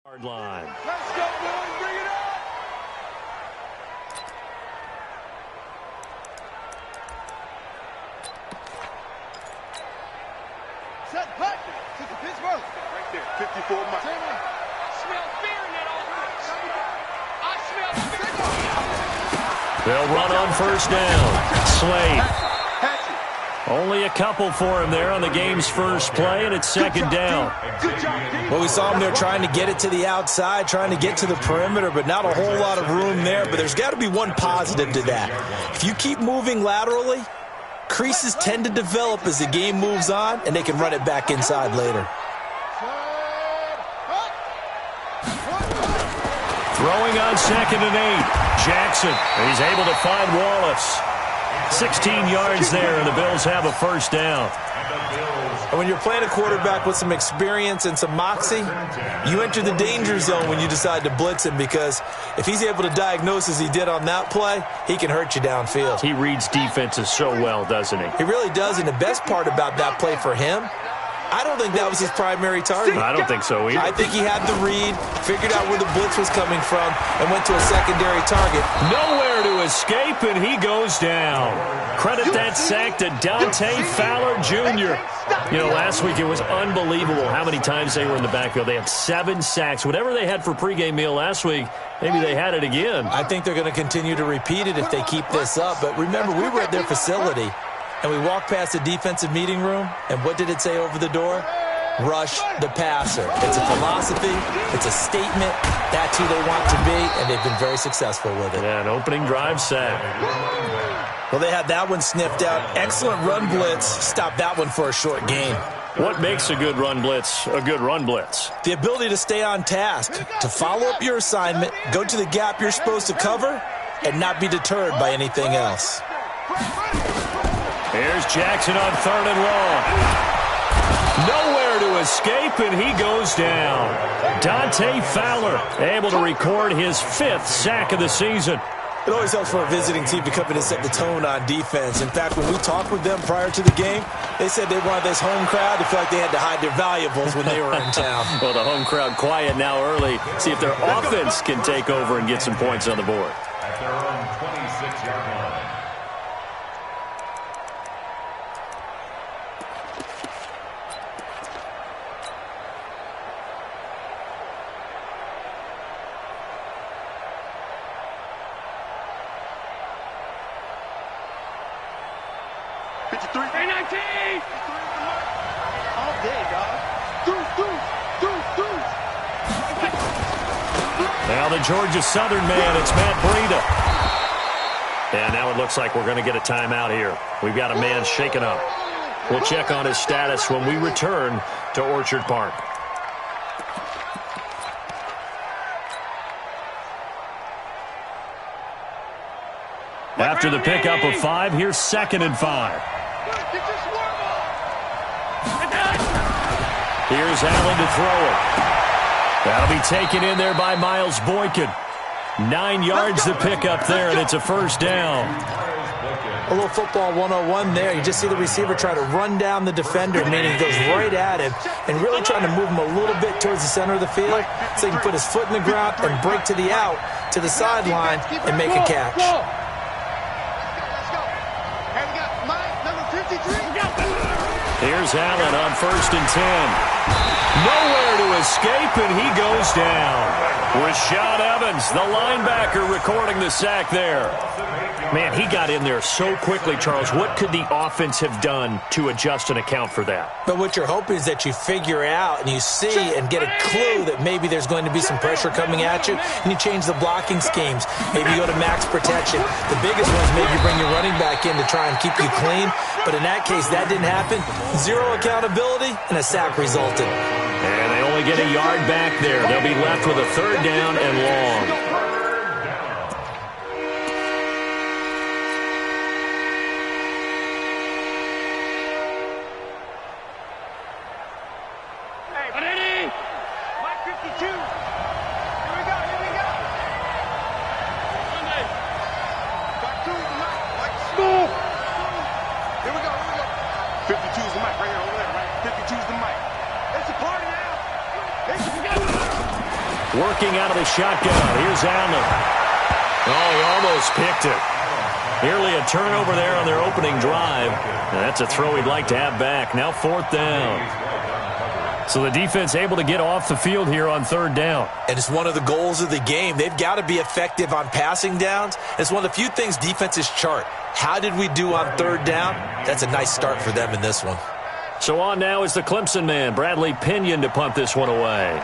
Line. Let's go, boys. Bring it up. Set hut to the Pittsburgh. Right there, 54 miles. Smell fear in that offense. I smell fear. They'll run on first down. Slade. Only a couple for him there on the game's first play, and it's second down. Well, we saw him there trying to get it to the outside, trying to get to the perimeter, but not a whole lot of room there. But there's got to be one positive to that. If you keep moving laterally, creases tend to develop as the game moves on, and they can run it back inside later. Throwing on 2nd and 8. Jackson, and he's able to find Wallace. 16 yards there, and the Bills have a first down. And when you're playing a quarterback with some experience and some moxie, you enter the danger zone when you decide to blitz him, because if he's able to diagnose as he did on that play, he can hurt you downfield. He reads defenses so well, doesn't he? He really does, and the best part about that play for him, I don't think that was his primary target. I don't think so either. I think he had the read, figured out where the blitz was coming from, and went to a secondary target. Nowhere to escape, and he goes down. Credit that sack to Dante Fowler Jr. You know, last week it was unbelievable how many times they were in the backfield. They had 7 sacks. Whatever they had for pregame meal last week, maybe they had it again. I think they're going to continue to repeat it if they keep this up. But remember, we were at their facility, and we walked past the defensive meeting room, and what did it say over the door? Rush the passer. It's a philosophy. It's a statement. That's who they want to be, and they've been very successful with it. Yeah, an opening drive sack. Well, they had that one sniffed out. Excellent run blitz. Stopped that one for a short gain. What makes a good run blitz a good run blitz? The ability to stay on task, to follow up your assignment, go to the gap you're supposed to cover, and not be deterred by anything else. Here's Jackson on 3rd and long. Nowhere to escape, and he goes down. Dante Fowler able to record his 5th sack of the season. It always helps for a visiting team to come in and set the tone on defense. In fact, when we talked with them prior to the game, they said they wanted this home crowd to feel like they had to hide their valuables when they were in town. Well, the home crowd quiet now early. See if their offense can take over and get some points on the board. At their own 26-yard line. Now the Georgia Southern man, it's Matt Breida. And now it looks like we're going to get a timeout here. We've got a man shaken up. We'll check on his status when we return to Orchard Park. After the pickup of 5, here's 2nd and 5. Here's Allen to throw it. That'll be taken in there by Miles Boykin. 9 yards to pick up there, and it's a first down. A little football 101 there. You just see the receiver try to run down the defender, meaning he goes right at him, and really trying to move him a little bit towards the center of the field so he can put his foot in the ground and break to the out, to the sideline, and make a catch. Here's Allen on 1st and 10. Nowhere to escape, and he goes down. Rashad Evans, the linebacker, recording the sack there. Man, he got in there so quickly, Charles. What could the offense have done to adjust and account for that? But what you're hoping is that you figure out and you see and get a clue that maybe there's going to be some pressure coming at you, and you change the blocking schemes. Maybe you go to max protection. The biggest one is maybe you bring your running back in to try and keep you clean. But in that case, that didn't happen. 0 accountability, and a sack resulted. And they only get a yard back there. They'll be left with a 3rd down and long. Working out of the shotgun. Here's Allen. Oh, he almost picked it. Nearly a turnover there on their opening drive. And that's a throw he'd like to have back. Now 4th down. So the defense able to get off the field here on 3rd down. And it's one of the goals of the game. They've got to be effective on passing downs. It's one of the few things defenses chart. How did we do on 3rd down? That's a nice start for them in this one. So on now is the Clemson man, Bradley Pinion, to punt this one away.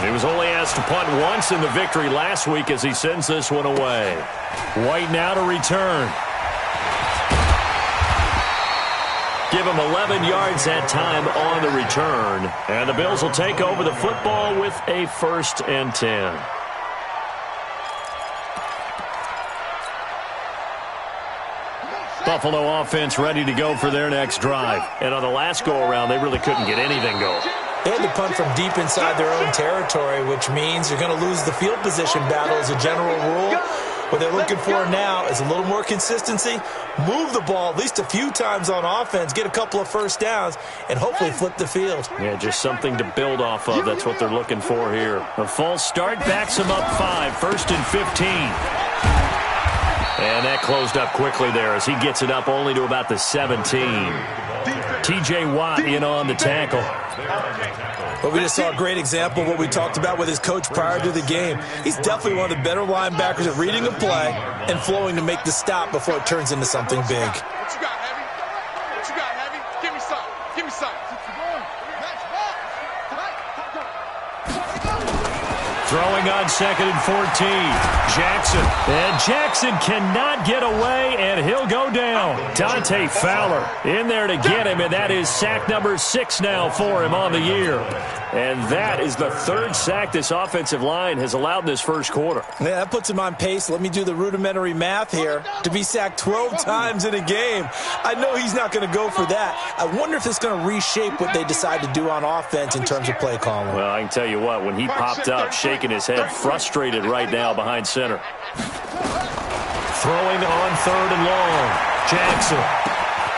He was only asked to punt once in the victory last week as he sends this one away. White now to return. Give him 11 yards that time on the return. And the Bills will take over the football with a 1st and 10. Buffalo offense ready to go for their next drive. And on the last go-around, they really couldn't get anything going. They had to punt from deep inside their own territory, which means you're going to lose the field position battle as a general rule. What they're looking for now is a little more consistency, move the ball at least a few times on offense, get a couple of 1st downs, and hopefully flip the field. Yeah, just something to build off of. That's what they're looking for here. A false start backs them up 5, 1st and 15. And that closed up quickly there as he gets it up only to about the 17. T.J. Watt in on the tackle. But we just saw a great example of what we talked about with his coach prior to the game. He's definitely one of the better linebackers at reading a play and flowing to make the stop before it turns into something big. What you got, Heavy? What you got, Heavy? Give me some. Give me some. Throwing on 2nd and 14. Jackson. And Jackson cannot get away, and he'll go down. Dante Fowler in there to get him, and that is sack number 6 now for him on the year. And that is the 3rd sack this offensive line has allowed in this first quarter. Yeah, that puts him on pace. Let me do the rudimentary math here. To be sacked 12 times in a game, I know he's not going to go for that. I wonder if it's going to reshape what they decide to do on offense in terms of play calling. Well, I can tell you what, when he popped up, shaking his head, frustrated right now behind center. Throwing on 3rd and long. Jackson.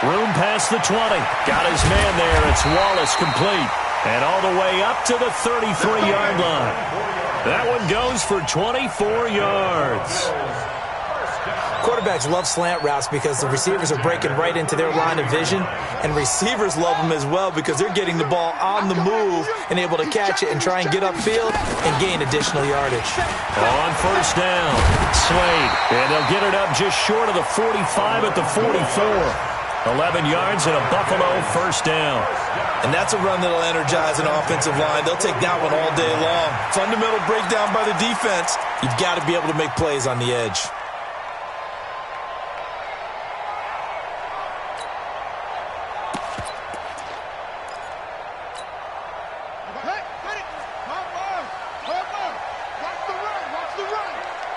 Room past the 20. Got his man there. It's Wallace complete. And all the way up to the 33-yard line. That one goes for 24 yards. Quarterbacks love slant routes because the receivers are breaking right into their line of vision, and receivers love them as well because they're getting the ball on the move and able to catch it and try and get upfield and gain additional yardage. On 1st down, Slade, and they'll get it up just short of the 45 at the 44. 11 yards and a Buffalo 1st down. And that's a run that'll energize an offensive line. They'll take that one all day long. Fundamental breakdown by the defense. You've got to be able to make plays on the edge.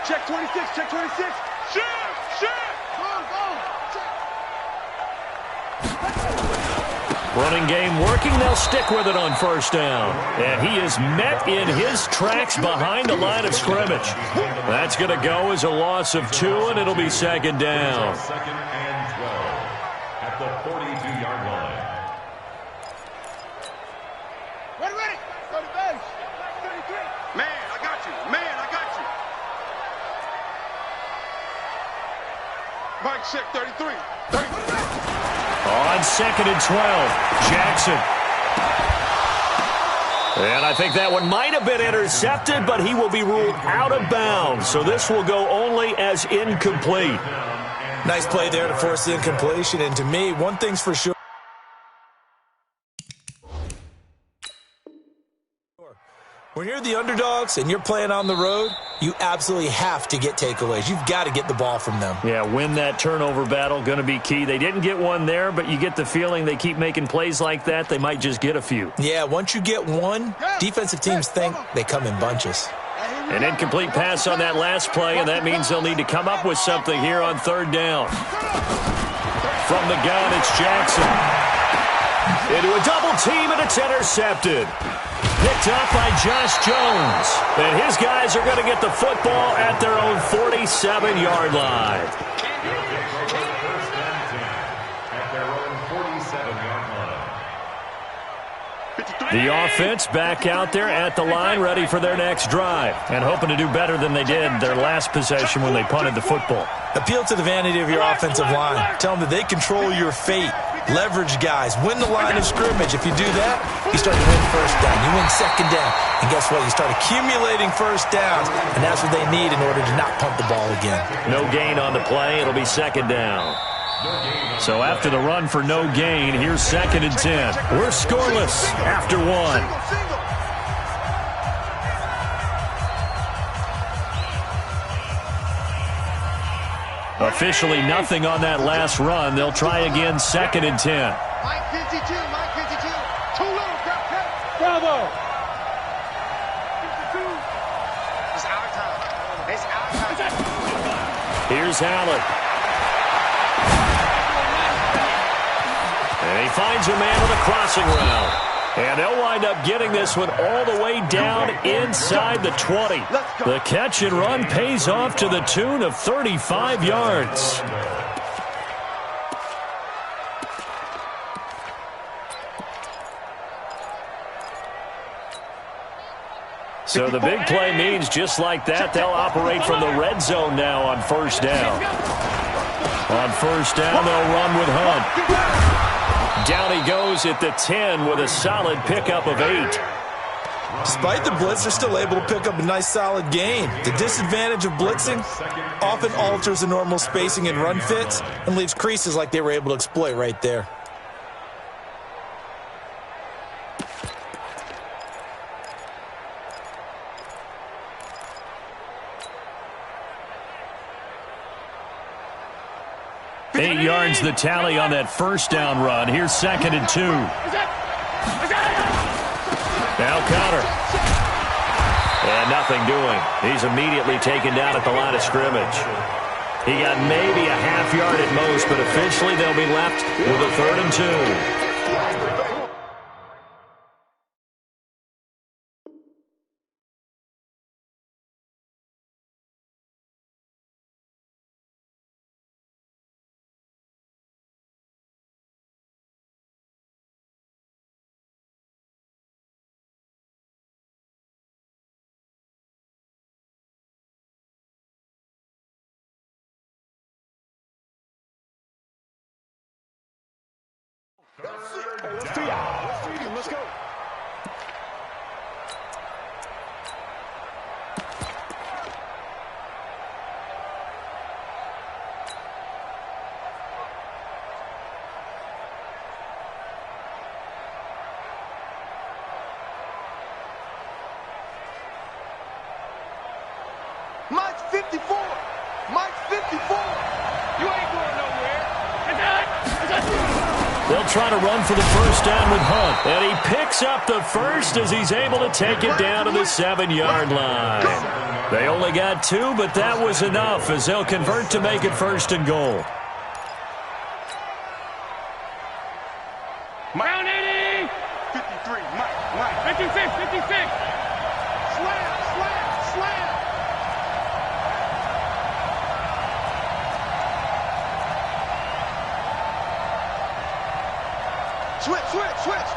Check 26, check 26. Shoot! Shoot! Running game working. They'll stick with it on 1st down. And he is met in his tracks behind the line of scrimmage. That's going to go as a loss of 2, and it'll be 2nd down. 2nd and 12 at the 42-yard line. Ready. Go to base. 33. Man, I got you. Man, I got you. Mike check 33. 33. On 2nd and 12, Jackson. And I think that one might have been intercepted, but he will be ruled out of bounds. So this will go only as incomplete. Nice play there to force the incompletion. And to me, one thing's for sure. When you're the underdogs and you're playing on the road, you absolutely have to get takeaways. You've got to get the ball from them. Yeah, win that turnover battle, going to be key. They didn't get one there, but you get the feeling they keep making plays like that, they might just get a few. Yeah, once you get one, defensive teams think they come in bunches. An incomplete pass on that last play, and that means they'll need to come up with something here on 3rd down. From the gun, it's Jackson. Into a double team, and it's intercepted. Picked up by Josh Jones. And his guys are going to get the football at their own 47-yard line. At their own 47-yard line. The offense back out there at the line, ready for their next drive, and hoping to do better than they did their last possession when they punted the football. Appeal to the vanity of your offensive line. Tell them that they control your fate. Leverage guys. Win the line of scrimmage. If you do that, you start to win first down. You win second down. And guess what? You start accumulating first downs, and that's what they need in order to not punt the ball again. No gain on the play. It'll be second down. So after the run for no gain, here's 2nd and 10. We're scoreless after one. Officially nothing on that last run. They'll try again, 2nd and 10. Mike 52, Mike 52. Too little, Bravo. It's our time. It's our time. Here's Allen. And he finds a man on the crossing route. And they'll wind up getting this one all the way down inside the 20. The catch and run pays off to the tune of 35 yards. So the big play means just like that, they'll operate from the red zone now on first down. On first down, they'll run with Hunt. Down he goes at the 10 with a solid pickup of 8. Despite the blitz, they're still able to pick up a nice solid gain. The disadvantage of blitzing often alters the normal spacing and run fits and leaves creases like they were able to exploit right there. Eight yards the tally on that first down run. Here's 2nd and 2. Now counter. And nothing doing. He's immediately taken down at the line of scrimmage. He got maybe a half yard at most, but officially they'll be left with a 3rd and 2. Let's go. Mike 54. Mike 54. You ain't going nowhere. They'll try to run for the first down with Hunt. And he picks up the first as he's able to take it down to the 7-yard line. They only got 2, but that was enough as they'll convert to make it 1st and goal. Round 80. 53. Mike. 56. Slam. Switch.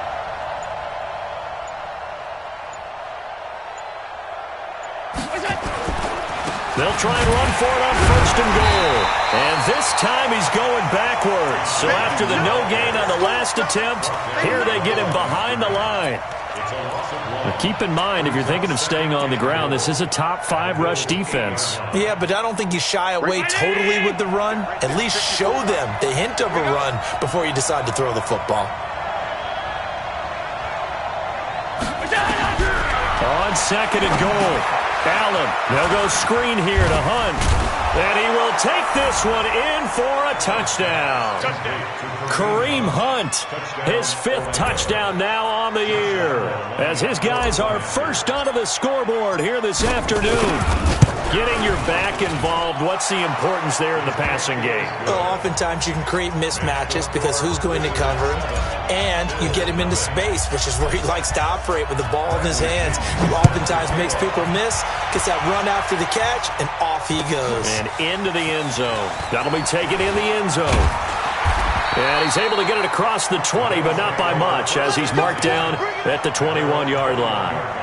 They'll try and run for it on 1st and goal. And this time he's going backwards. So after the no gain on the last attempt, here they get him behind the line. But keep in mind, if you're thinking of staying on the ground, this is a top 5 rush defense. Yeah, but I don't think you shy away totally with the run. At least show them the hint of a run before you decide to throw the football. On 2nd and goal, Allen, they'll go screen here to Hunt. And he will take this one in for a touchdown. Kareem Hunt, his 5th touchdown now on the year, as his guys are first onto the scoreboard here this afternoon. Getting your back involved, what's the importance there in the passing game? Well, oftentimes you can create mismatches because who's going to cover him? And you get him into space, which is where he likes to operate with the ball in his hands. He oftentimes makes people miss, gets that run after the catch, and off he goes. And into the end zone. That'll be taken in the end zone. And he's able to get it across the 20, but not by much, as he's marked down at the 21-yard line.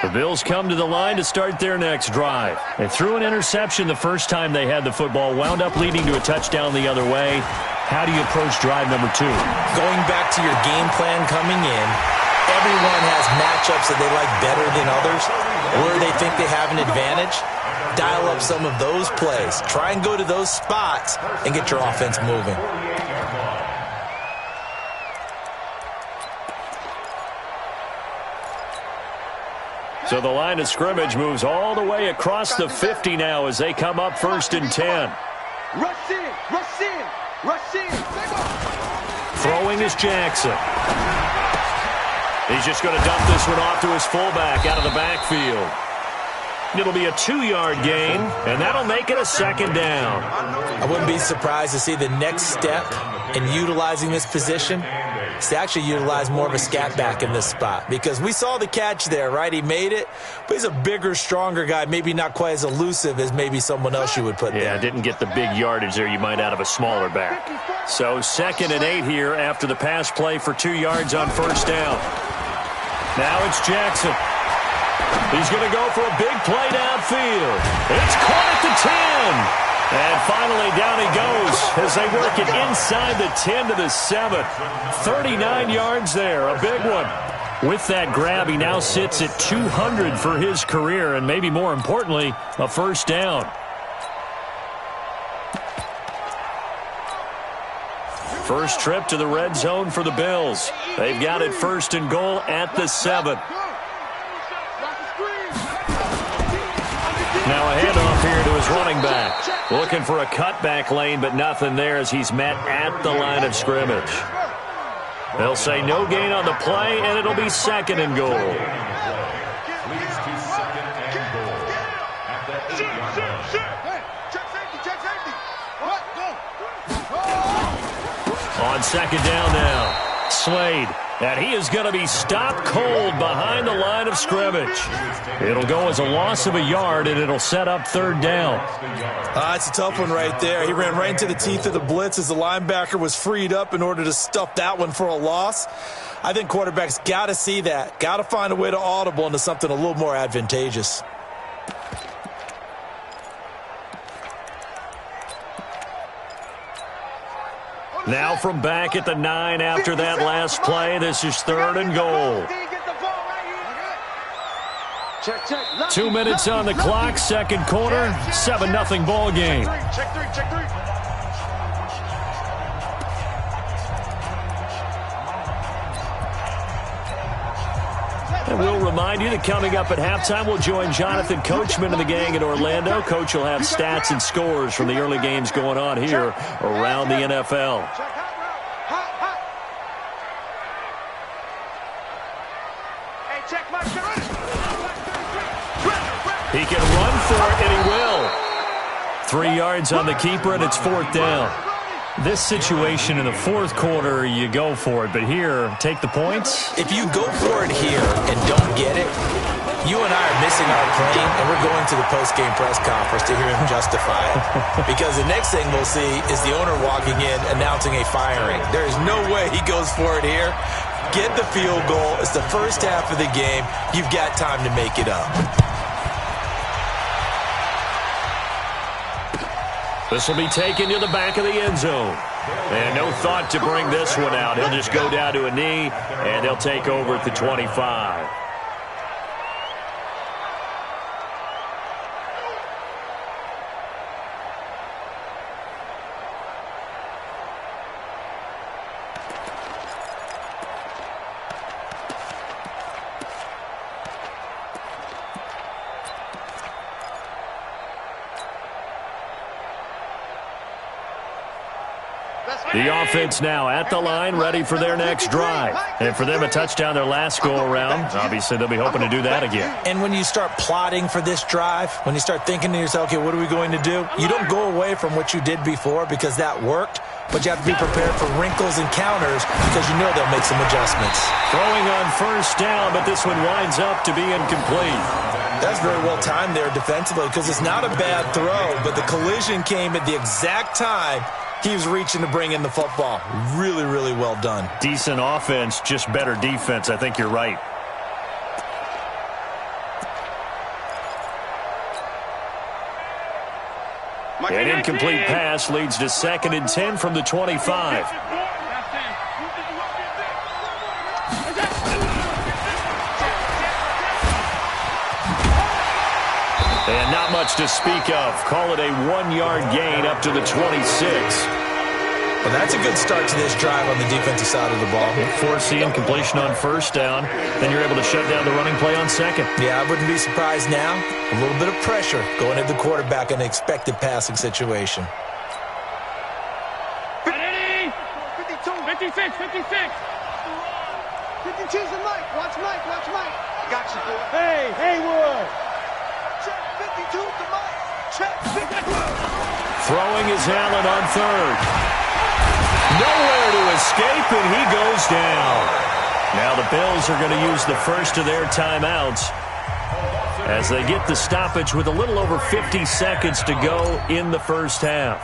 The Bills come to the line to start their next drive. They threw an interception the first time they had the football, wound up leading to a touchdown the other way. How do you approach drive number 2? Going back to your game plan coming in, everyone has matchups that they like better than others, where they think they have an advantage. Dial up some of those plays. Try and go to those spots and get your offense moving. So the line of scrimmage moves all the way across the 50 now as they come up 1st and 10. Rush in, rush in, rush in. Throwing is Jackson. He's just going to dump this one off to his fullback out of the backfield. It'll be a 2-yard gain, and that'll make it a 2nd down. I wouldn't be surprised to see the next step in utilizing this position is to actually utilize more of a scat back in this spot, because we saw the catch there, right? He made it, but he's a bigger, stronger guy, maybe not quite as elusive as maybe someone else you would put there. Yeah, didn't get the big yardage there you might out of a smaller back. So 2nd and 8 here after the pass play for 2 yards on 1st down. Now it's Jackson. He's going to go for a big play downfield. It's caught at the 10. And finally down he goes as they work it inside the 10 to the 7. 39 yards there, a big one. With that grab, he now sits at 200 for his career, and maybe more importantly, a 1st down. First trip to the red zone for the Bills. They've got it 1st and goal at the 7. Now a handoff here to his running back. Looking for a cutback lane, but nothing there as he's met at the line of scrimmage. They'll say no gain on the play, and it'll be 2nd and goal. Leads to 2nd and goal at the 8-yard line. On 2nd down now, Slade. And he is going to be stopped cold behind the line of scrimmage. It'll go as a loss of a yard, and it'll set up 3rd down. It's a tough one right there. He ran right into the teeth of the blitz as the linebacker was freed up in order to stuff that one for a loss. I think quarterbacks got to see that. Got to find a way to audible into something a little more advantageous. Now from back at the 9 after that last play, this is 3rd and goal. 2 minutes on the clock, 2nd quarter, 7-0 ball game. Check three. And we'll remind you that coming up at halftime, we'll join Jonathan Coachman and the gang in Orlando. Coach will have stats and scores from the early games going on here around the NFL. He can run for it, and he will. 3 yards on the keeper, and it's 4th down. This situation in the 4th quarter, you go for it. But here, take the points. If you go for it here and don't get it, you and I are missing our plane, and we're going to the post-game press conference to hear him justify it. Because the next thing we'll see is the owner walking in announcing a firing. There is no way he goes for it here. Get the field goal. It's the first half of the game. You've got time to make it up. This will be taken to the back of the end zone. And no thought to bring this one out. He'll just go down to a knee, and they'll take over at the 25. The offense now at the line, ready for their next drive. And for them, a touchdown their last go-around. Obviously, they'll be hoping to do that again. And when you start plotting for this drive, when you start thinking to yourself, okay, what are we going to do? You don't go away from what you did before because that worked. but you have to be prepared for wrinkles and counters because you know they'll make some adjustments. Throwing on first down, but this one winds up to be incomplete. That's very well timed there defensively because it's not a bad throw, but the collision came at the exact time he was reaching to bring in the football. Really, really well done. Decent offense, just better defense. I think you're right. An incomplete pass leads to 2nd and 10 from the 25. And not much to speak of. Call it a 1-yard gain up to the 26. Well, that's a good start to this drive on the defensive side of the ball. Forcing completion on first down. Then you're able to shut down the running play on 2nd. Yeah, I wouldn't be surprised now. A little bit of pressure going at the quarterback in an expected passing situation. 52. 56, 56. 52's a Mike. Watch Mike. Watch Mike. Got you, boy. Hey, Haywood. Check 52 to Mike. Check 52. Throwing is Allen on 3rd. Nowhere to escape, and he goes down. Now the Bills are going to use the first of their timeouts as they get the stoppage with a little over 50 seconds to go in the first half.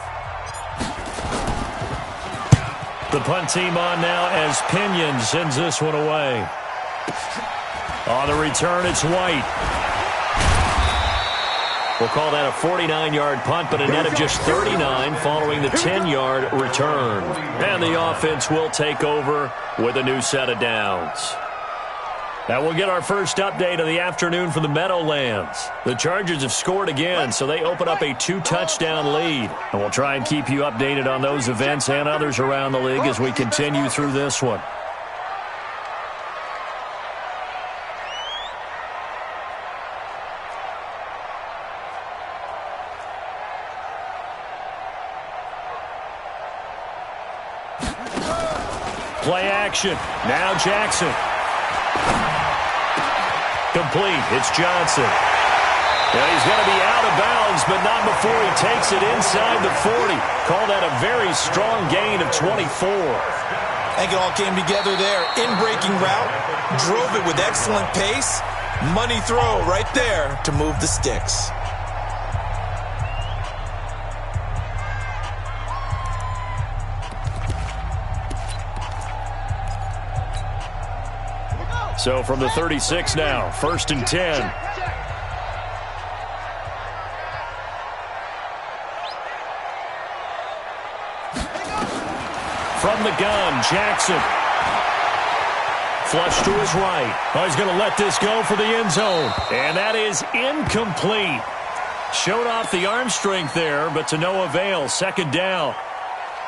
The punt team on now as Pinion sends this one away. On the return, it's White. We'll call that a 49-yard punt, but a net of just 39 following the 10-yard return. And the offense will take over with a new set of downs. Now we'll get our first update of the afternoon from the Meadowlands. The Chargers have scored again, so they open up a 2-touchdown lead. And we'll try and keep you updated on those events and others around the league as we continue through this one. Play action. Now Jackson. Complete. It's Johnson. Now he's going to be out of bounds, but not before he takes it inside the 40. Call that a very strong gain of 24. I think it all came together there. In-breaking route. Drove it with excellent pace. Money throw right there to move the sticks. So from the 36 now, 1st and 10. From the gun, Jackson. Flush to his right. Oh, he's going to let this go for the end zone. And that is incomplete. Showed off the arm strength there, but to no avail. 2nd down.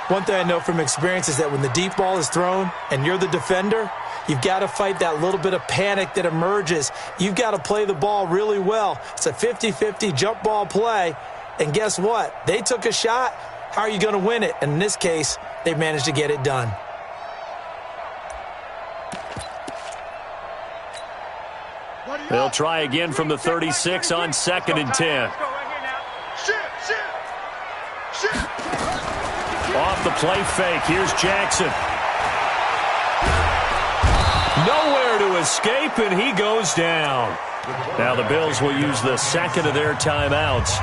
One thing I know from experience is that when the deep ball is thrown and you're the defender, you've got to fight that little bit of panic that emerges. You've got to play the ball really well. It's a 50-50 jump ball play. And guess what? They took a shot. How are you going to win it? And in this case, they managed to get it done. They'll try again from the 36 on 2nd and 10. Off the play fake. Here's Jackson. Nowhere to escape, and he goes down. Now the Bills will use the 2nd of their timeouts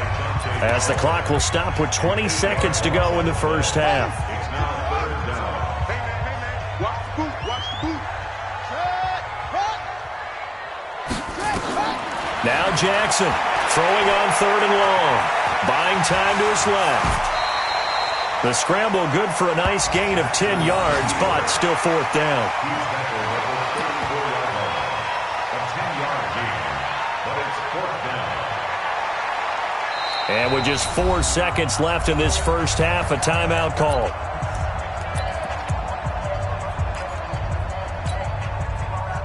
as the clock will stop with 20 seconds to go in the first half. Now Jackson throwing on 3rd and long. Buying time to his left. The scramble good for a nice gain of 10 yards, but still 4th down. And with just 4 seconds left in this first half, a timeout call.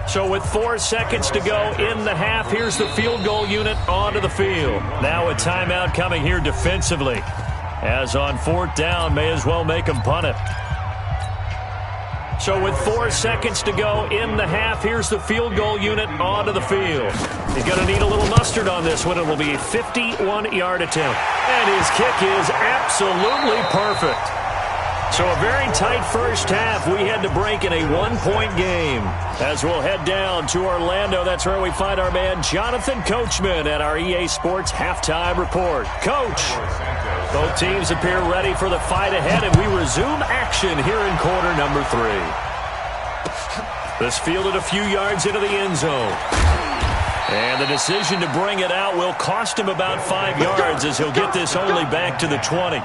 So with 4 seconds to go in the half, here's the field goal unit onto the field. Now a timeout coming here defensively. As on 4th down, may as well make him punt it. So with 4 seconds to go in the half, here's the field goal unit onto the field. He's going to need a little mustard on this one. It will be a 51-yard attempt. And his kick is absolutely perfect. So a very tight first half. We had to break in a one-point game. As we'll head down to Orlando, that's where we find our man Jonathan Coachman at our EA Sports Halftime Report. Coach, both teams appear ready for the fight ahead, and we resume action here in quarter number 3. This fielded a few yards into the end zone. And the decision to bring it out will cost him about 5 yards as he'll get this only back to the 20.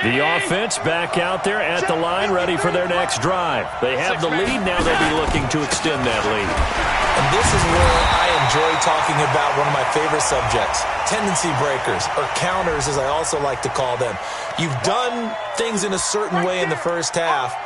The offense back out there at the line, ready for their next drive. They have the lead. Now they'll be looking to extend that lead. And this is where I enjoy talking about one of my favorite subjects, tendency breakers, or counters, as I also like to call them. You've done things in a certain way in the first half,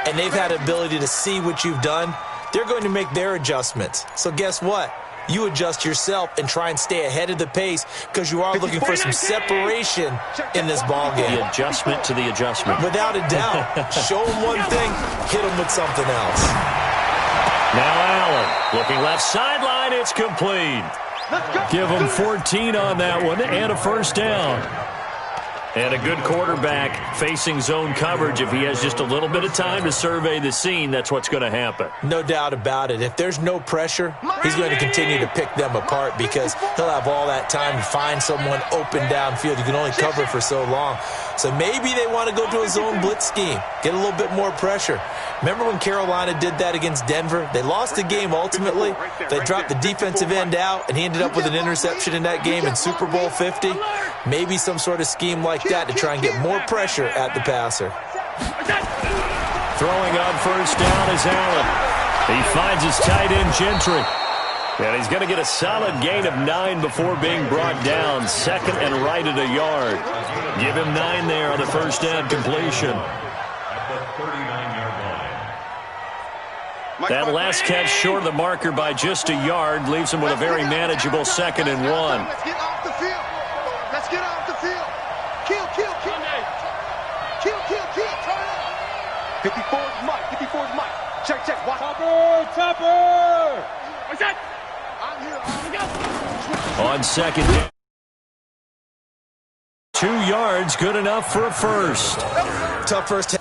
and they've had the ability to see what you've done. They're going to make their adjustments. So guess what? You adjust yourself and try and stay ahead of the pace because you are looking for some separation in this ball game. The adjustment to the adjustment. Without a doubt. Show them one thing, hit them with something else. Now Allen looking left sideline. It's complete. Give him 14 on that one and a first down. And a good quarterback facing zone coverage. If he has just a little bit of time to survey the scene, that's what's going to happen. No doubt about it. If there's no pressure, he's going to continue to pick them apart because he'll have all that time to find someone open downfield. You can only cover for so long. So maybe they want to go to a zone blitz scheme, get a little bit more pressure. Remember when Carolina did that against Denver? They lost the game ultimately. They dropped the defensive end out, and he ended up with an interception in that game in Super Bowl 50. Maybe some sort of scheme like that to try and get more pressure at the passer. Throwing on first down is Allen. He finds his tight end Gentry. And he's going to get a solid gain of 9 before being brought down. Second and right at a yard. Give him 9 there on the first down completion. That last catch short of the marker by just a yard leaves him with a very manageable 2nd and 1. Let's get off the field. Let's get off the field. Kill. Turn it up. 54 is Mike. 54 is Mike. Check. Watch. Topper. What's that? I'm here. On second down. 2 yards, good enough for a first. Tough first.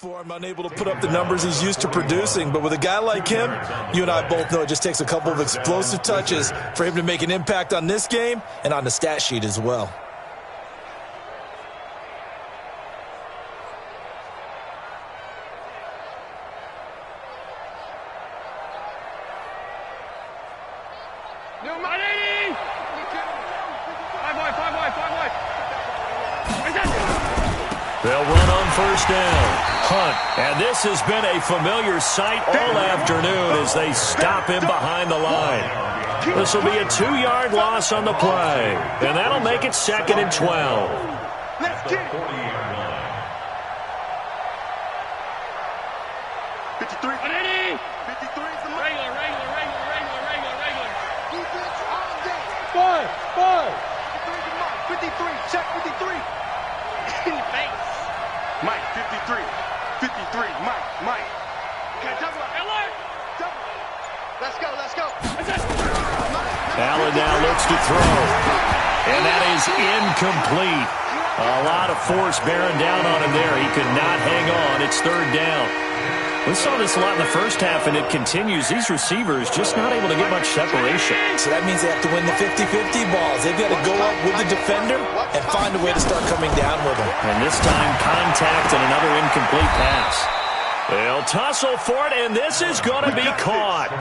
For him, unable to put up the numbers he's used to producing. But with a guy like him, you and I both know it just takes a couple of explosive touches for him to make an impact on this game and on the stat sheet as well. They'll run on first down. Hunt. And this has been a familiar sight all afternoon as they stop him behind the line. This will be a 2-yard loss on the play. And that'll make it 2nd and 12. Let's get it. 53. 53 is the Regular. defense all day. Five. 53 is the Mike. 53. Check 53. Thanks. Mike, 53. 53. Mike. Okay, double up. Double. Let's go. Allen now looks to throw. And that is incomplete. A lot of force bearing down on him there. He could not hang on. It's 3rd down. We saw this a lot in the first half, and it continues. These receivers just not able to get much separation. So that means they have to win the 50-50 balls. They've got to go up with the defender and find a way to start coming down with them. And this time, contact and another incomplete pass. They'll tussle for it, and this is going to be caught.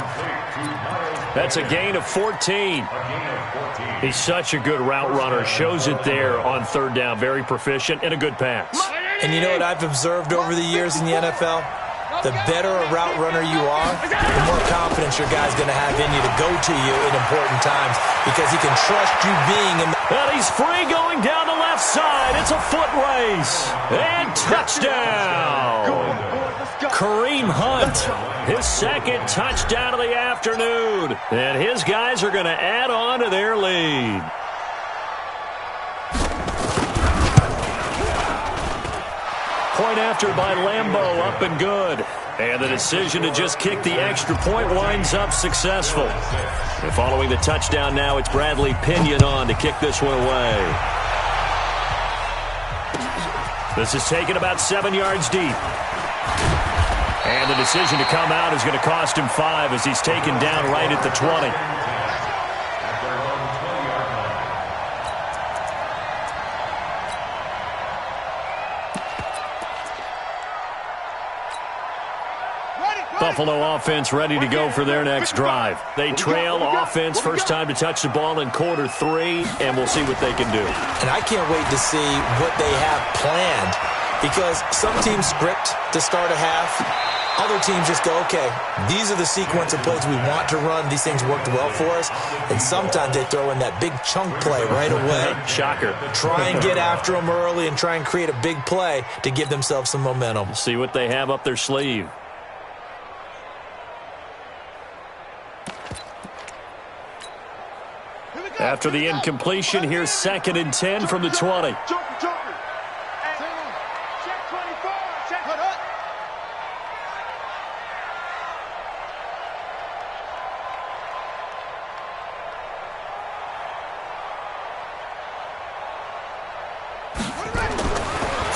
That's a gain of 14. He's such a good route runner. Shows it there on 3rd down. Very proficient and a good pass. And you know what I've observed over the years in the NFL? the better a route runner you are, the more confidence your guy's going to have in you to go to you in important times because he can trust you being in the... And he's free going down the left side. It's a foot race. And touchdown. Kareem Hunt, his second touchdown of the afternoon. And his guys are going to add on to their lead. Point after by Lambeau, up and good. And the decision to just kick the extra point winds up successful. And following the touchdown now, it's Bradley Pinion on to kick this one away. This is taken about 7 yards deep. And the decision to come out is going to cost him 5 as he's taken down right at the 20. Buffalo offense ready to go for their next drive. They trail offense first time to touch the ball in quarter 3, and we'll see what they can do. And I can't wait to see what they have planned because some teams script to start a half. Other teams just go, okay, these are the sequence of plays we want to run. These things worked well for us. And sometimes they throw in that big chunk play right away. Shocker. Try and get after them early and try and create a big play to give themselves some momentum. See what they have up their sleeve. After the incompletion, here's 2nd and 10 from the 20.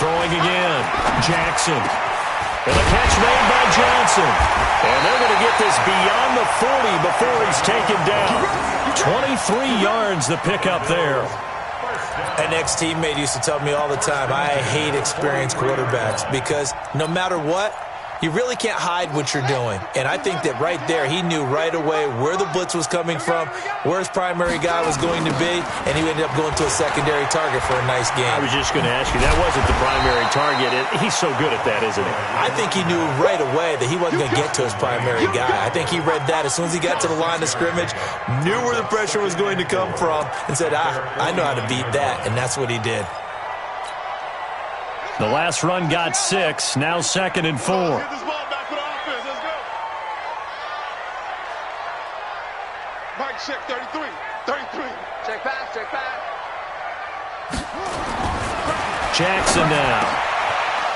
Throwing again. Jackson. And the catch made by Johnson. And they're going to get this beyond the 40 before he's taken down. 23 yards the pickup there. An ex-teammate used to tell me all the time, I hate experienced quarterbacks because no matter what, you really can't hide what you're doing. And I think that right there, he knew right away where the blitz was coming from, where his primary guy was going to be, and he ended up going to a secondary target for a nice game. I was just going to ask you, that wasn't the primary target. He's so good at that, isn't he? I think he knew right away that he wasn't going to get to his primary guy. I think he read that as soon as he got to the line of scrimmage, knew where the pressure was going to come from, and said, I know how to beat that, and that's what he did. The last run got 6, now 2nd and 4. Get this ball back for the offense. Let's go. Mike, check 33. 33. Check pass, check pass. Jackson now.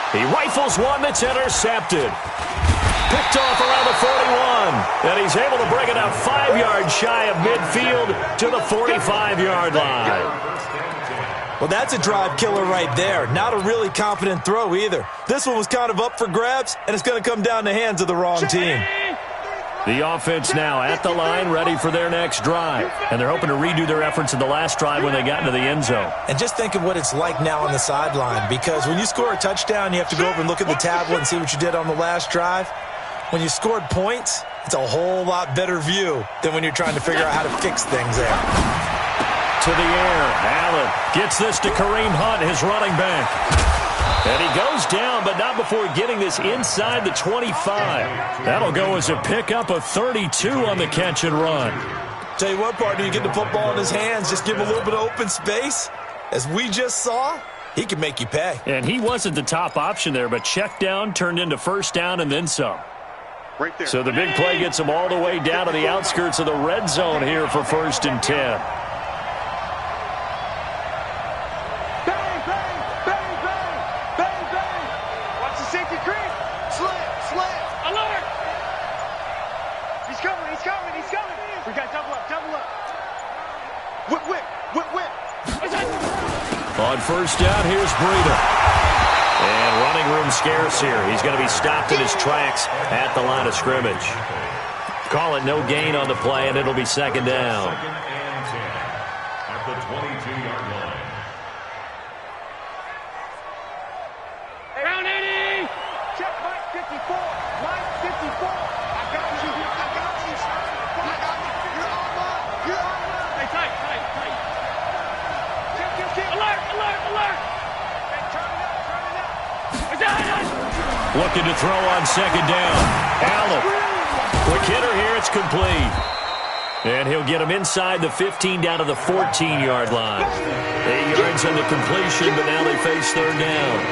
He rifles one that's intercepted. Picked off around the 41. And he's able to bring it up 5 yards shy of midfield to the 45-yard line. Well, that's a drive killer right there. Not a really confident throw either. This one was kind of up for grabs, and it's going to come down the hands of the wrong team. The offense now at the line, ready for their next drive. And they're hoping to redo their efforts in the last drive when they got into the end zone. And just think of what it's like now on the sideline, because when you score a touchdown, you have to go over and look at the tablet and see what you did on the last drive. When you scored points, it's a whole lot better view than when you're trying to figure out how to fix things there. To the air, Allen gets this to Kareem Hunt, his running back. And he goes down, but not before getting this inside the 25. That'll go as a pickup of 32 on the catch and run. Tell you what, partner, you get the football in his hands, just give him a little bit of open space. As we just saw, he can make you pay. And he wasn't the top option there, but check down turned into first down and then some. Right there. So the big play gets him all the way down to the outskirts of the red zone here for 1st and 10. On first down, here's Breida. And running room scarce here. He's going to be stopped in his tracks at the line of scrimmage. Call it no gain on the play, and it'll be 2nd down. 2nd and 10 at the 22-yard line. Round 80! Check Mike 54. Mike 54. I got you. I got you. I got you. You're on mine. You're on mine. Hey, tight. Check. Alert. Hey, turn it up. Turn it up. Looking to throw on second down. Allen. Quick hitter here. It's complete. And he'll get him inside the 15 down to the 14-yard line. 8 yards on the completion, but now they face third down.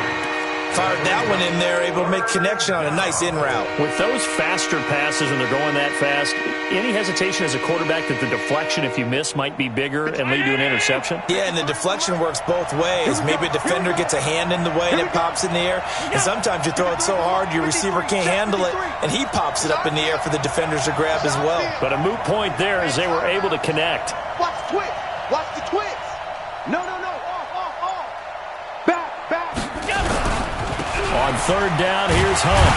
Fired that one in there, able to make connection on a nice in route. With those faster passes and they're going that fast, any hesitation as a quarterback that the deflection, if you miss, might be bigger and lead to an interception? Yeah, and the deflection works both ways. Maybe a defender gets a hand in the way and it pops in the air. And sometimes you throw it so hard your receiver can't handle it, and he pops it up in the air for the defenders to grab as well. But a moot point there as they were able to connect. Watch the twist. Watch the twist. No. Off. Back. On third down, here's Hunt.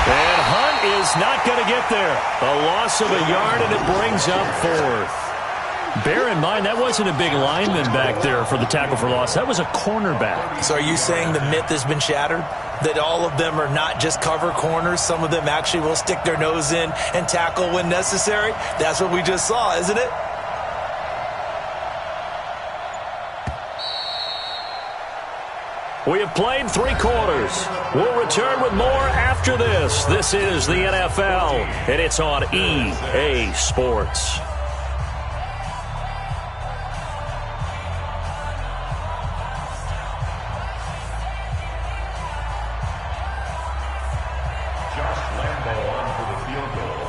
And Hunt is not going to get there. A loss of a yard, and it brings up fourth. Bear in mind, that wasn't a big lineman back there for the tackle for loss. That was a cornerback. So are you saying the myth has been shattered? That all of them are not just cover corners? Some of them actually will stick their nose in and tackle when necessary? That's what we just saw, isn't it? We have played 3 quarters. We'll return with more after this. This is the NFL, and it's on EA Sports. Josh Lambo on for the field goal.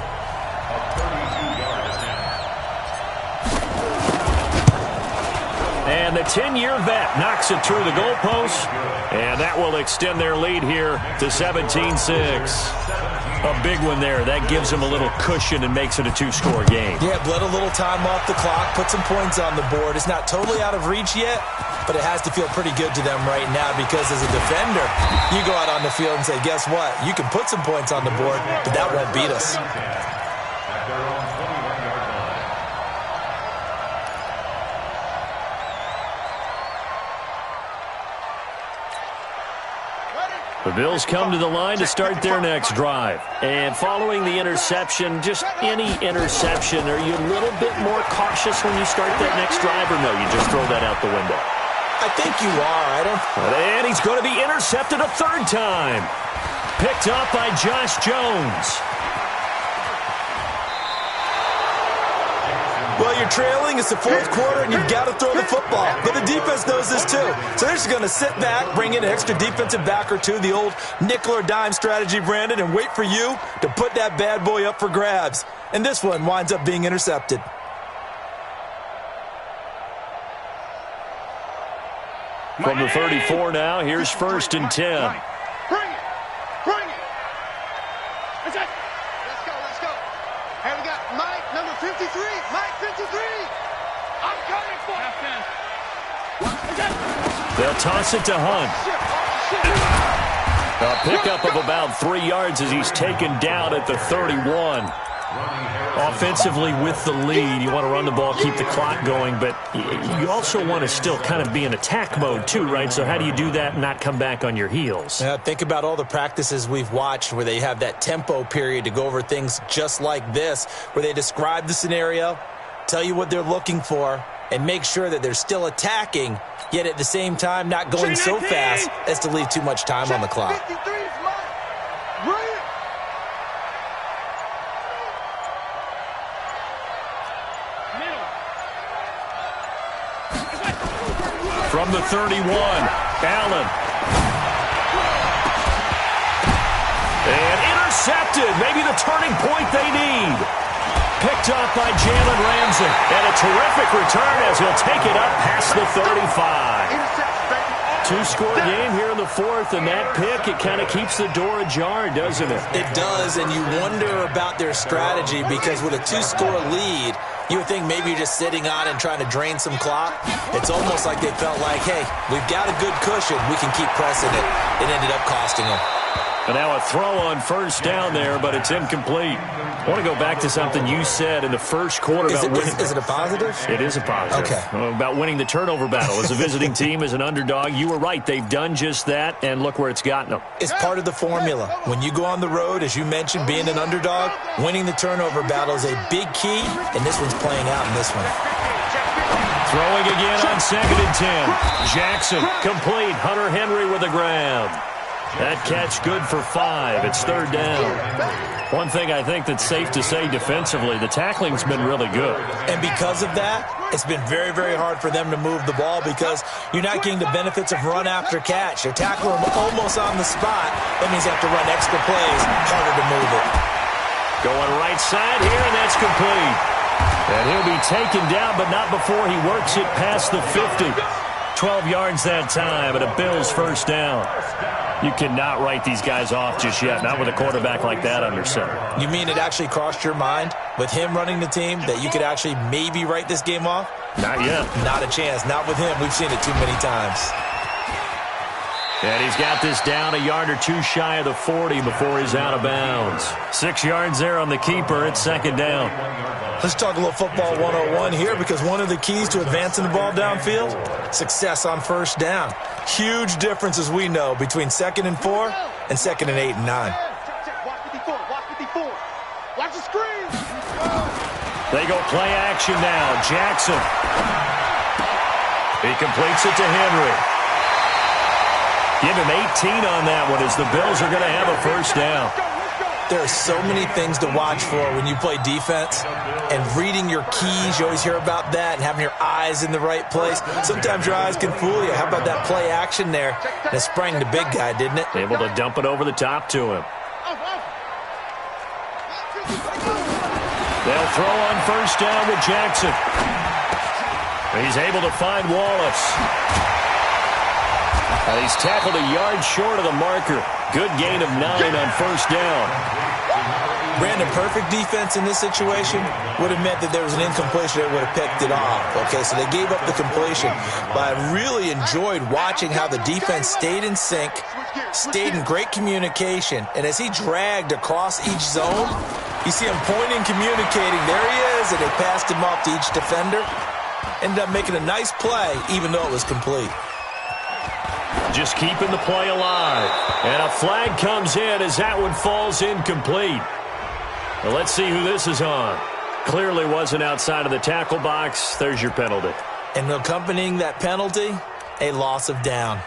A 32-yard attempt. And the 10-year vet knocks it through the goalpost, and that will extend their lead here to 17-6. A big one there. That gives them a little cushion and makes it a 2-score game. Yeah, bled a little time off the clock, put some points on the board. It's not totally out of reach yet, but it has to feel pretty good to them right now because as a defender, you go out on the field and say, guess what? You can put some points on the board, but that won't beat us. At their own 21-yard line. The Bills come to the line to start their next drive. And following the interception, just any interception, are you a little bit more cautious when you start that next drive, or no, you just throw that out the window? I think you are. And he's going to be intercepted a third time. Picked up by Josh Jones. Well, you're trailing. It's the fourth quarter, and you've got to throw the football. But the defense knows this, too. So they're just going to sit back, bring in an extra defensive back or two, the old nickel or dime strategy, Brandon, and wait for you to put that bad boy up for grabs. And this one winds up being intercepted. From the 34 now, here's first and 10. Bring it. Let's go. Hey, we got Mike, number 53. Mike, 53. I'm coming for it. They'll toss it to Hunt. A pickup of about 3 yards as he's taken down at the 31. Offensively with the lead, you want to run the ball, keep the clock going, but you also want to still kind of be in attack mode too, right? So how do you do that and not come back on your heels? Think about all the practices we've watched where they have that tempo period to go over things just like this, where they describe the scenario, tell you what they're looking for, and make sure that they're still attacking, yet at the same time not going so fast as to leave too much time on the clock. 53 is mine. Bring it. From the 31, Allen. And intercepted. Maybe the turning point they need. Picked up by Jalen Ramsey. And a terrific return as he'll take it up past the 35. 2-score game here in the fourth, and that pick, it kind of keeps the door ajar, doesn't it? It does, and you wonder about their strategy because with a 2-score lead, you would think maybe you're just sitting on and trying to drain some clock. It's almost like they felt like, hey, we've got a good cushion. We can keep pressing it. It ended up costing them. And now a throw on first down there, but it's incomplete. I want to go back to something you said in the first quarter about winning. Is it a positive? It is a positive. Okay. About winning the turnover battle. As a visiting team, as an underdog, you were right. They've done just that, and look where it's gotten them. It's part of the formula. When you go on the road, as you mentioned, being an underdog, winning the turnover battle is a big key, and this one's playing out in this one. Throwing again on 2nd and 10. Jackson complete. Hunter Henry with a grab. That catch good for 5. It's third down. One thing I think that's safe to say defensively, the tackling's been really good. And because of that, it's been very, very hard for them to move the ball because you're not getting the benefits of run after catch. You're tackling them almost on the spot. That means you have to run extra plays, harder to move it. Going right side here, and that's complete. And he'll be taken down, but not before he works it past the 50. 12 yards that time, and a Bills first down. You cannot write these guys off just yet, not with a quarterback like that under center. You mean it actually crossed your mind with him running the team that you could actually maybe write this game off? Not yet. Not a chance. Not with him. We've seen it too many times. And he's got this down a yard or two shy of the 40 before he's out of bounds. 6 yards there on the keeper. It's second down. Let's talk a little football 101 here because one of the keys to advancing the ball downfield, success on first down. Huge difference, as we know, between 2nd and 4 and 2nd and 8 and 9. Watch 54. Watch 54. Watch the screen. They go play action now. Jackson. He completes it to Henry. Give him 18 on that one as the Bills are going to have a first down. There are so many things to watch for when you play defense, and reading your keys, you always hear about that, and having your eyes in the right place. Sometimes your eyes can fool you. How about that play action there? And it sprang the big guy, didn't it? Able to dump it over the top to him. They'll throw on first down with Jackson. He's able to find Wallace. He's tackled a yard short of the marker. Good gain of 9 on first down. Brandon, perfect defense in this situation would have meant that there was an incompletion that would have picked it off. Okay, so they gave up the completion. But I really enjoyed watching how the defense stayed in sync, stayed in great communication, and as he dragged across each zone, you see him pointing, communicating. There he is, and they passed him off to each defender. Ended up making a nice play, even though it was complete. Just keeping the play alive. And a flag comes in as that one falls incomplete. Well, let's see who this is on. Clearly wasn't outside of the tackle box. There's your penalty. And accompanying that penalty, a loss of down.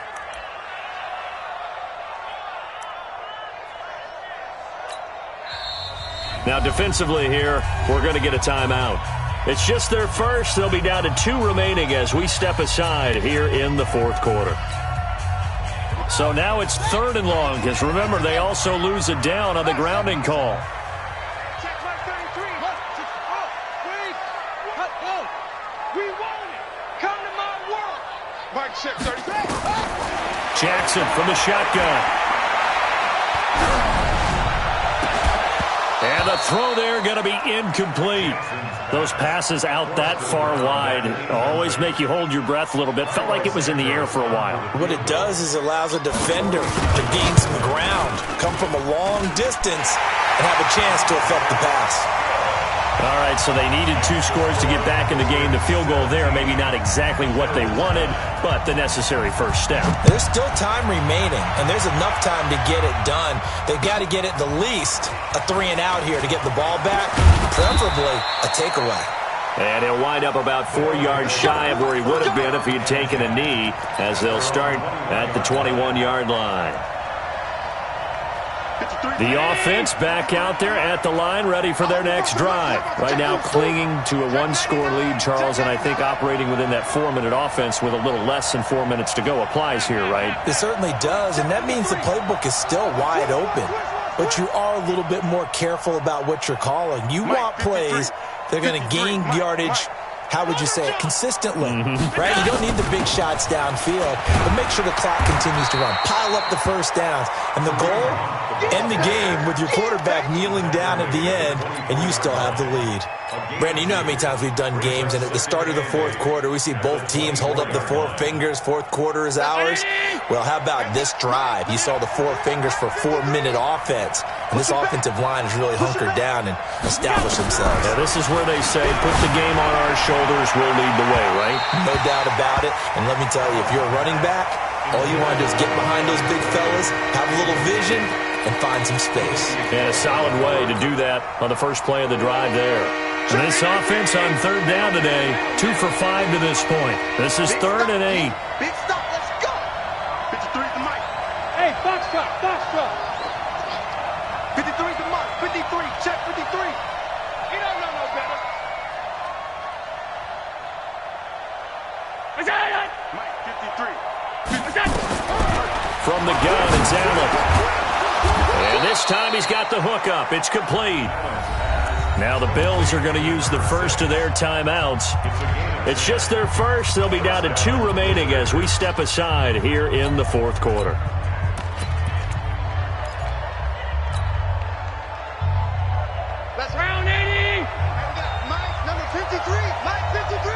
Now, defensively here, we're going to get a timeout. It's just their first. They'll be down to 2 remaining as we step aside here in the fourth quarter. So now it's 3rd and long, because remember, they also lose a down on the grounding call. Check my 33. We want it. Come to my world. Mike, check 33. Jackson from the shotgun. And the throw there going to be incomplete. Those passes out that far wide always make you hold your breath a little bit. Felt like it was in the air for a while. What it does is it allows a defender to gain some ground, come from a long distance, and have a chance to affect the pass. All right, so they needed 2 scores to get back in the game. The field goal there, maybe not exactly what they wanted, but the necessary first step. There's still time remaining, and there's enough time to get it done. They've got to get it the least a 3 and out here to get the ball back, preferably a takeaway. And he'll wind up about 4 yards shy of where he would have been if he had taken a knee, as they'll start at the 21-yard line. The offense back out there at the line, ready for their next drive. Right now clinging to a 1-score lead, Charles, and I think operating within that 4-minute offense with a little less than 4 minutes to go applies here, right? It certainly does, and that means the playbook is still wide open. But you are a little bit more careful about what you're calling. You want plays that are going to gain yardage, how would you say it, consistently, right? You don't need the big shots downfield, but make sure the clock continues to run. Pile up the first downs. And the goal, end the game with your quarterback kneeling down at the end, and you still have the lead. Brandon, you know how many times we've done games, and at the start of the fourth quarter, we see both teams hold up the 4 fingers, fourth quarter is ours. Well, how about this drive? You saw the 4 fingers for 4-minute offense, and this offensive line has really hunkered down and established themselves. Yeah, this is where they say, put the game on our shoulders, we'll lead the way, right? No doubt about it, and let me tell you, if you're a running back, all you want to do is get behind those big fellas, have a little vision, and find some space. And a solid way to do that on the first play of the drive there. And this offense on 3rd down today, 2 for 5 to this point. This is 3rd and 8. Big stop. Let's go. 53 to Mike. Hey, Box drop, box drop. 53's the mark. 53, check 53. He don't know no better. Mike, 53. From the gun, it's Allen. And this time he's got the hookup. It's complete. Now the Bills are going to use the first of their timeouts. It's just their first. They'll be down to 2 remaining as we step aside here in the fourth quarter. Let's round 80. And we got Mike, number 53. Mike, 53.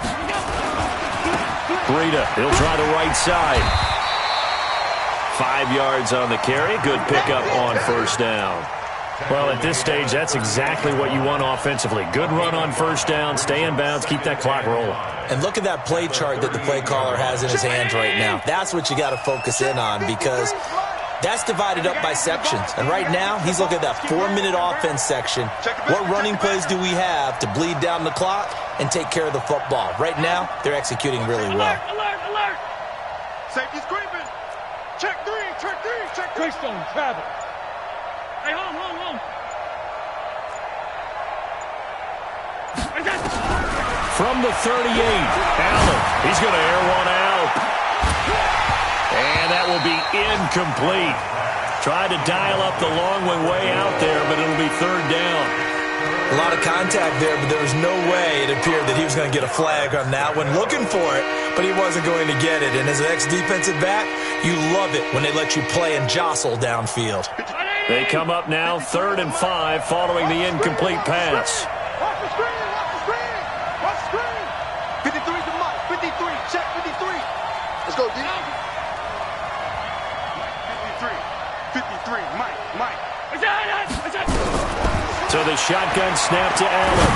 Here we go. Breida, he'll try the right side. 5 yards on the carry. Good pickup on first down. Well, at this stage, that's exactly what you want offensively. Good run on first down, stay in bounds, keep that clock rolling. And look at that play chart that the play caller has in his hands right now. That's what you got to focus in on, because that's divided up by sections. And right now, he's looking at that 4-minute offense section. What running plays do we have to bleed down the clock and take care of the football? Right now, they're executing really well. Alert, alert. Safety's creeping. Check 3, check 3, check 3. Greystone, travel. Hey, home. From the 38, Allen, he's going to air one out. And that will be incomplete. Tried to dial up the long way out there, but it'll be third down. A lot of contact there, but there was no way it appeared that he was going to get a flag on that one. Looking for it, but he wasn't going to get it. And as an ex-defensive back, you love it when they let you play and jostle downfield. They come up now, 3rd and 5, following the incomplete pass. Watch the screen, watch the screen. Watch the screen. 53's the mark. 53, check 53. Let's go, D. 53, Mike. So the shotgun snap to Allen.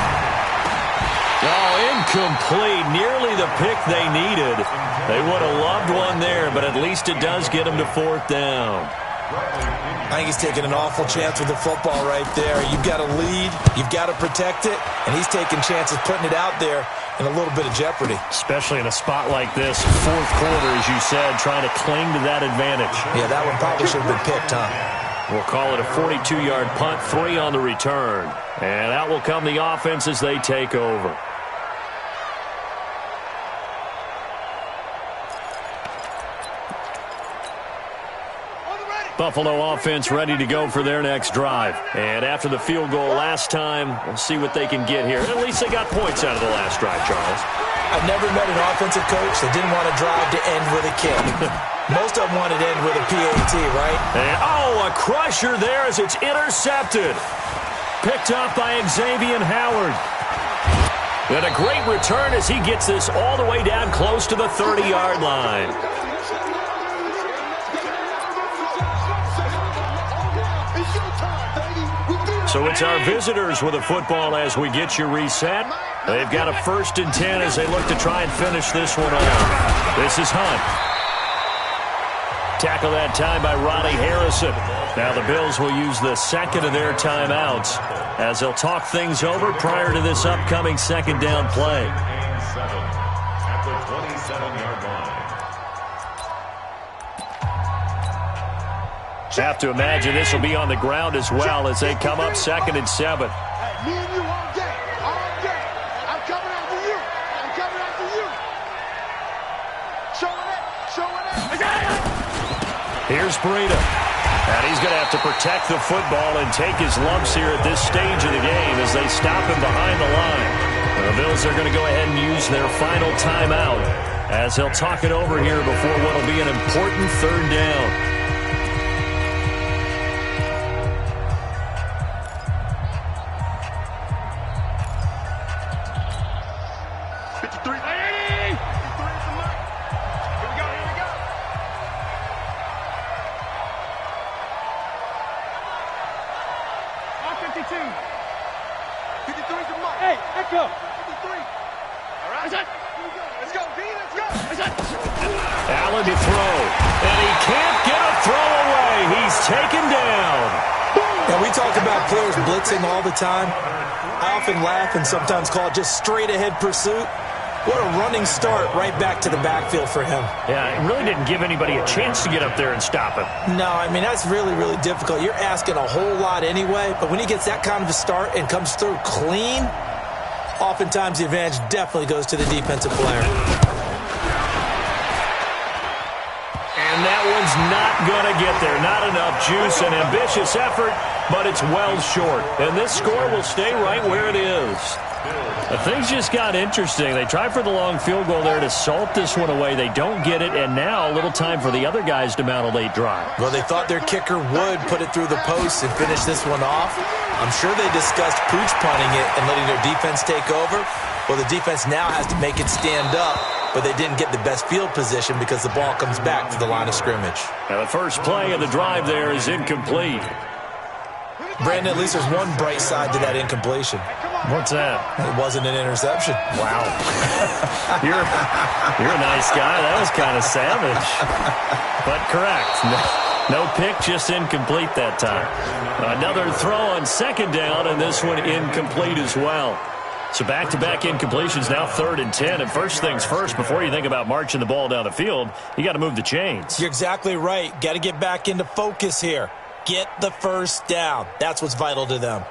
Oh, incomplete. Nearly the pick they needed. They would have loved one there, but at least it does get them to 4th down. I think he's taking an awful chance with the football right there. You've got to lead, you've got to protect it, and he's taking chances putting it out there in a little bit of jeopardy. Especially in a spot like this, fourth quarter, as you said, trying to cling to that advantage. Yeah, that one probably should have been picked, huh? We'll call it a 42-yard punt, 3 on the return. And out will come the offense as they take over. Buffalo offense ready to go for their next drive. And after the field goal last time, we'll see what they can get here. At least they got points out of the last drive, Charles. I've never met an offensive coach that didn't want to drive to end with a kick. Most of them wanted to end with a PAT, right? And, a crusher there as it's intercepted. Picked up by Xavier Howard. And a great return as he gets this all the way down close to the 30-yard line. So it's our visitors with a football as we get you reset. They've got a 1st and 10 as they look to try and finish this one off. This is Hunt. Tackle that time by Ronnie Harrison. Now the Bills will use the 2nd of their timeouts as they'll talk things over prior to this upcoming 2nd down play. At the 27-yard line. Have to imagine this will be on the ground as well as they come up 2nd and 7. Hey, me and you all day. All day. I'm coming after you. I'm coming after you. Showing it. Here's Breida. And he's going to have to protect the football and take his lumps here at this stage of the game as they stop him behind the line. The Bills are going to go ahead and use their final timeout as they'll talk it over here before what will be an important 3rd down. Allen to throw, and he can't get a throw away. He's taken down. Now, we talk about players blitzing all the time. I often laugh and sometimes call it just straight-ahead pursuit. What a running start right back to the backfield for him. Yeah, it really didn't give anybody a chance to get up there and stop him. No, I mean, that's really, really difficult. You're asking a whole lot anyway, but when he gets that kind of a start and comes through clean, oftentimes the advantage definitely goes to the defensive player. And that one's not going to get there. Not enough juice. An ambitious effort, but it's well short. And this score will stay right where it is. Things just got interesting. They tried for the long field goal there to salt this one away. They don't get it, and now a little time for the other guys to mount a late drive. Well, they thought their kicker would put it through the post and finish this one off. I'm sure they discussed pooch punting it and letting their defense take over. Well, the defense now has to make it stand up, but they didn't get the best field position because the ball comes back to the line of scrimmage. Now the first play of the drive there is incomplete. Brandon, at least there's one bright side to that incompletion. What's that? It wasn't an interception. Wow. You're a nice guy. That was kind of savage. But correct. No pick, just incomplete that time. Another throw on second down, and this one incomplete as well. So back-to-back incompletions, now 3rd and 10. And first things first, before you think about marching the ball down the field, you got to move the chains. You're exactly right. Got to get back into focus here. Get the first down. That's what's vital to them.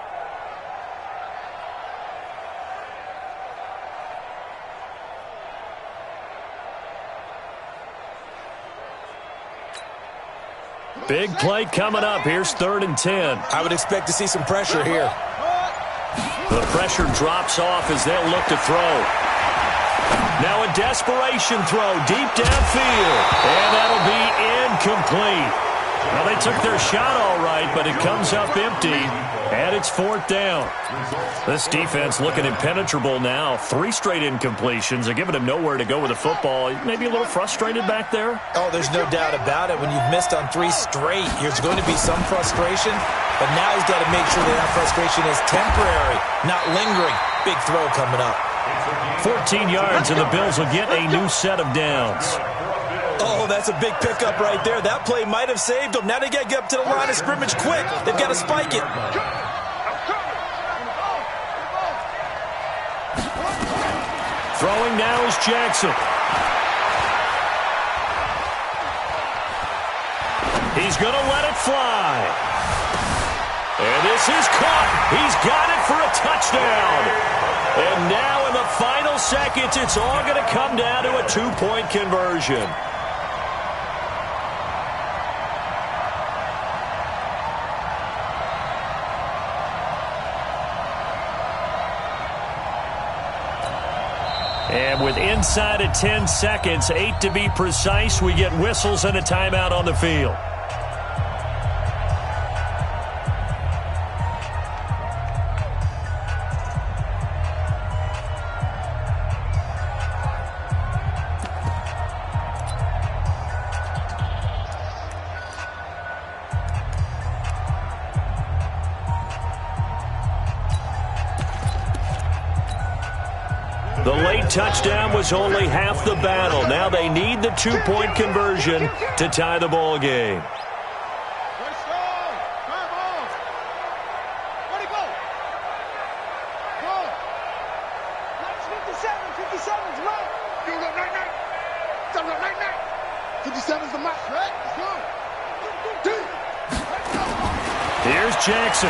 Big play coming up. Here's 3rd and 10. I would expect to see some pressure here. The pressure drops off as they'll look to throw. Now a desperation throw deep downfield. And that'll be incomplete. Well, they took their shot all right, but it comes up empty, and it's 4th down. This defense looking impenetrable now. 3 straight incompletions. They're giving him nowhere to go with the football. Maybe a little frustrated back there? Oh, there's no doubt about it. When you've missed on 3 straight, there's going to be some frustration, but now he's got to make sure that frustration is temporary, not lingering. Big throw coming up. 14 yards, and the Bills will get a new set of downs. Oh, that's a big pickup right there. That play might have saved them. Now they got to get up to the line of scrimmage quick. They've got to spike it. Throwing now is Jackson. He's going to let it fly. And this is caught. He's got it for a touchdown. And now in the final seconds, it's all going to come down to a 2-point conversion. And with inside of 10 seconds, 8 to be precise, we get whistles and a timeout on the field. The late touchdown was only half the battle. Now they need the 2-point conversion to tie the ball game. Let's go. Come on. Where'd he go? Go. That's 57. 57's right. You look right now. Tell me right now. 57's the match, right? Let's go. Here's Jackson.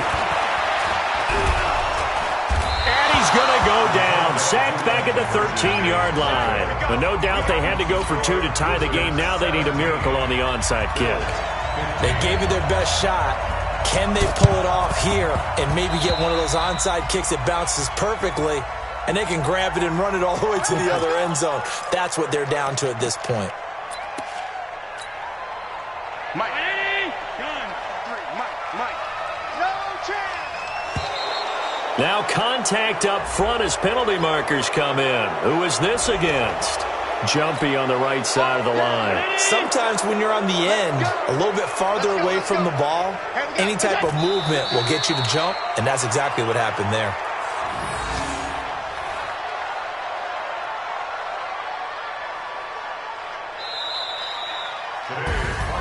And he's going to go down. Sacked back at the 13-yard line. But no doubt they had to go for 2 to tie the game. Now they need a miracle on the onside kick. They gave it their best shot. Can they pull it off here and maybe get one of those onside kicks that bounces perfectly and they can grab it and run it all the way to the other end zone? That's what they're down to at this point. Mike. Mike. No chance. Now contact up front as penalty markers come in. Who is this against? Jumpy on the right side of the line. Sometimes when you're on the end, a little bit farther away from the ball, any type of movement will get you to jump, and that's exactly what happened there.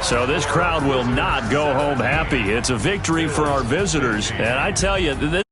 So this crowd will not go home happy. It's a victory for our visitors. And I tell you, this